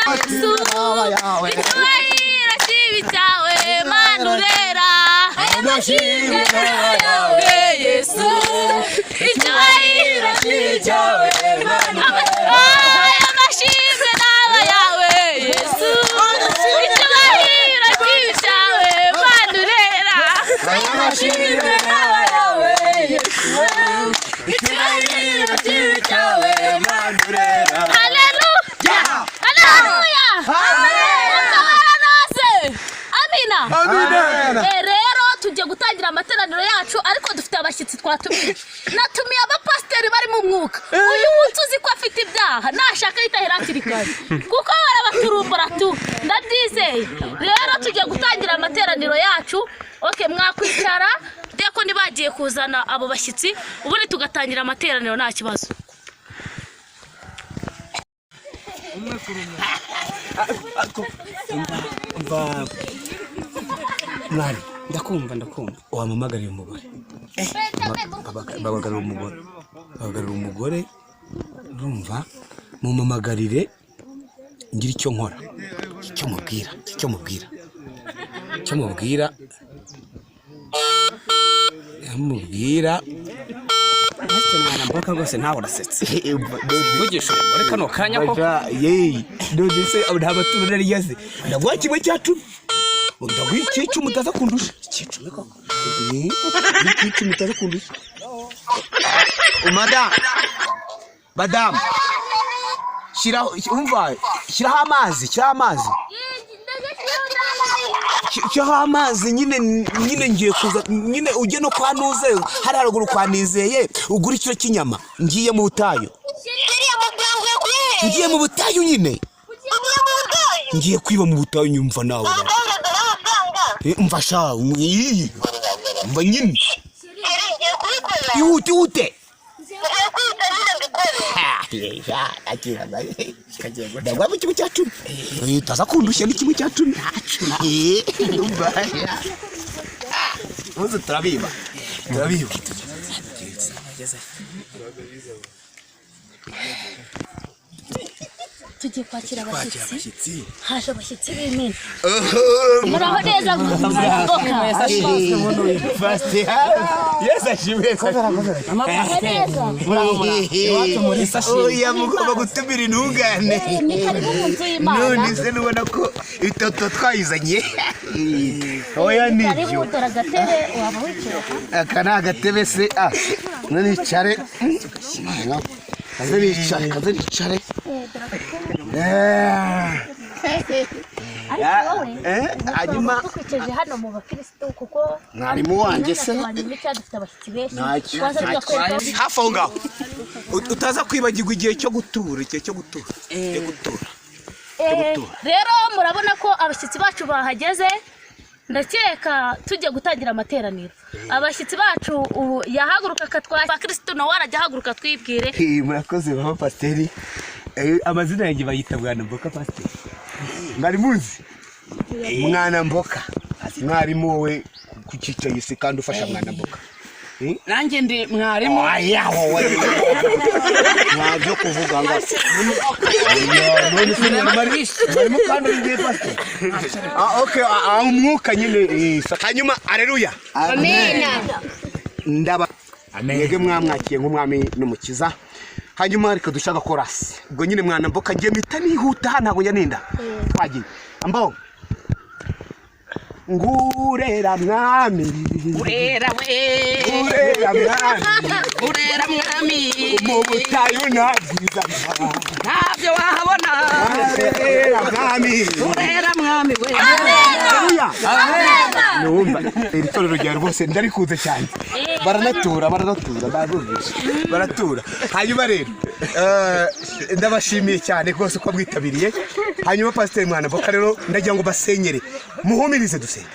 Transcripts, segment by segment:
Yesu icyubahiro kibi cyawe Mana urera amashimwe yawe Yesu icyubahiro kibi cyawe Mana amashimwe yawe Yesu icyubahiro kibi cyawe Mana urera amashimwe yawe Yesu icyubahiro kibi cyawe Mana urera. Rero tujye gutangira amateraniro yacu ariko dufite abashyitsi twatumiye. Natumiye abapasiteri bari mu mwuka. Uyu munsi uzi ko afite ibyaha nashaka yitahira hakiri kare kuko barabaturumbura tu ndabyizeye. Rero tujye gutangira amateraniro yacu. Okay, mwakwicara deko nibagiye kuzana abo bashyitsi ubundi tugatangira amateraniro nta kibazo. Mwari ndakumva wamamagariye umugore babagarira umugore urumva mumamagarire ngira icyo nkora icyo mubwira ese mwana mboka rwose ntawe urasetse vugisha muri kano kanya ko none se nta baturura riyaze ndagwa kimwe cyacu ndagwi cyicu mutaza kundusha cyicu niko cyicu mutaza kundusha madam shiraho amazi nyine ngiye kuza nyine ujye no kwa Nuze hari haruguru kwa Nizeye ugura ikiro cy'inyama ngiye mu butayu nyine ngiye kwiba mu butayu nyumva nawe mfasha mva nyine ihute ndagwa mu kimwe cya cumi utaza kundushya n'ikimwe cya cumi uzi turabiba tugiye kwakira abashyitsi haje abashyitsi b'Imana muraho neza oya mugomba gutumira intungane none se nubona ko itoto twayizanye oya nibyo aka ni agatebe se none icare kaze nicare hanyuma tukwiceje hano mu bakristo kuko mwarimu wanjye se hafi aho ngaho utaza kwibagirwa igihe cyo gutura rero murabona ko abashyitsi bacu bahageze ndakeka tujye gutangira amateraniro. Abashyitsi bacu yahaguruka katwa Kristo nawe arajya haguruka twibwire. Murakoze baba pasiteri amazina yanjye bayita Mwana Mboka pasiteri mwari muzi Mwana Mboka mwarimu wowe kucicaye se kandi ufasha Mwana Mboka nanjye ndi mwarimu ntabyo kuvuga ngo none se mwarimu kandi ngiye pasiteri okay umwuka nyine hanyuma aleluya amina ndaba amege mwamwakiye nk'umwami n'umukiza hanyuma ariko dushaka korasi ubwo nyine Mwana Mboka ngiye mpita nihuta ntabwo njya ninda twagiye ambaho ngurera mwami mu butayu nabwiza ntabyo wahabona urera mwami we numva iri torero rya rwose ndarikuze cyane baratura hanyuma rero ndabashimiye cyane rwose ko mwitabiriye hanyuma pasiteri Mwana Mboka rero ndagira ngo basenyere muhumirize dusenge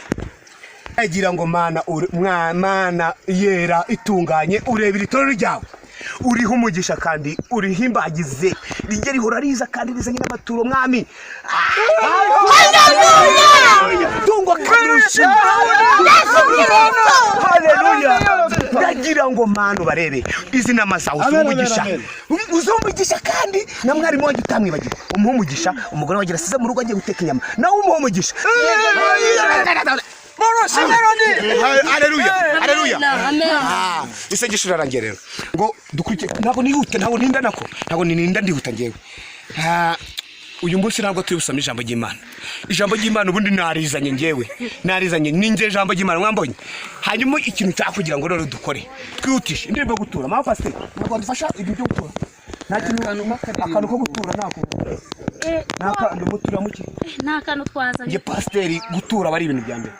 agira ngo Mana yera itunganye urebira itorero ryawe uriho umugisha kandi urihimbagize rijye rihora riza kandi rizanye n'amaturo mwami. Tungo kanusha. Haleluya. Ndagira ngo manu barebe izina mazaho uzumugisha kandi na mwarimu wanjye utamwibagira umugisha umugore wagira asize mu rugo agiye guteka inyama nawe umugisha. Haleluya. Isengesho rirarangiye rero ngo dukurike ntabwo nihute ntabwo ninda nako ntabwo ninda ndihuta ngewe. Uyu munsi ntabwo turi busome ijambo ry'Imana. Ijambo ry'Imana ubundi narizanye ngewe ninje ijambo ry'Imana mwambonye. Hanyuma ikintu cyakugira ngo rero dukore twihutishe indirimbo gutura ma pastor ntabwo dufasha ibyo byo gutura nta kintu akantu ko gutura nako naka gutura muki nta kantu twazanye nge pastor gutura bari ibintu bya mbere.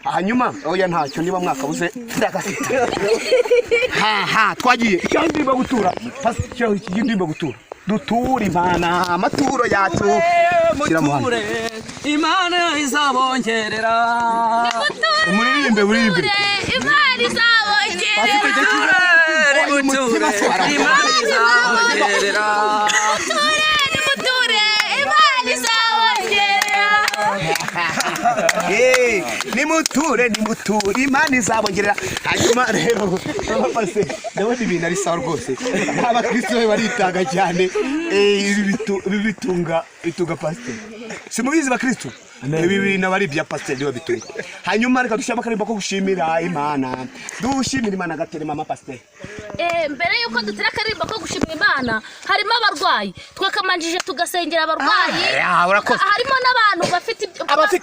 Hanyuma oya ntacyo niba mwakabuze ndagafite twagiye cyangwa indirimbo gutura pastor indirimbo gutura duture Imana amaturo yacu muture Imana izabongerera umuririmbe Imana izabongerera muture Imana izabongerera muture Imana izabongerera nimuture Imana izabongerera. Hanyuma rero bose ndabona ibintu ari sawa rwose abakristo baritanga cyane bitunga pastor simubizi bakristo ibi bintu bari bya pastor niwe bitunga. Hanyuma reka dushaka akarimbo ko gushimira Imana dushimira Imana gatera mama pastor. Mbere yuko dutera akarimbo ko gushimira Imana harimo abarwayi twakamanjije tugasengera abarwayi harimo n'abantu bafite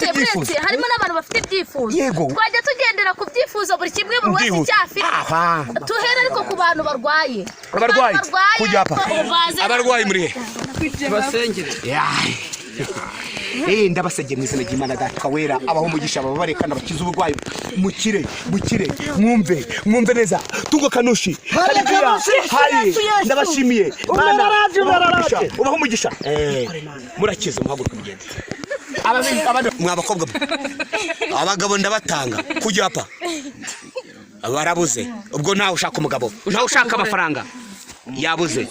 ibyifuzo harimo n'abantu bafite ibyifuzo twajya tugendera ku byifuzo buri kimwe buri wese cyafite tuhera ariko ku bantu barwaye kujyapa abarwayi muri basengere ndabasengera mu izina ry'Imana Data wera abaho umugisha babare kandi abakiza uburwayi mukire mwumve neza tungo kanushi. Ndabashimiye Imana ubaho umugisha murakize muhaguruka mugende mwabakobwa abagabo ndabatanga kujyapa barabuze ubwo ntawe ushaka umugabo ntawe ushaka amafaranga yabuze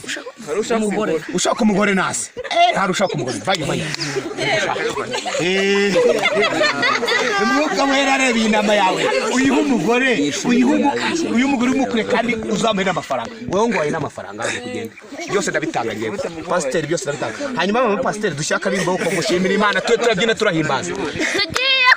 ushaka umugore nase hari ushaka umugore vayo umwuka wera reba inama yawe uyiha umugore umukure kandi uzamuhera amafaranga wowe ngo wahe n'amafaranga aje kugenda byose ndabitanga ngewe pastor byose ndabitanga. Hanyuma mama pastor dushaka rimbo ko gushimira Imana turabyina turahimbaza tugiye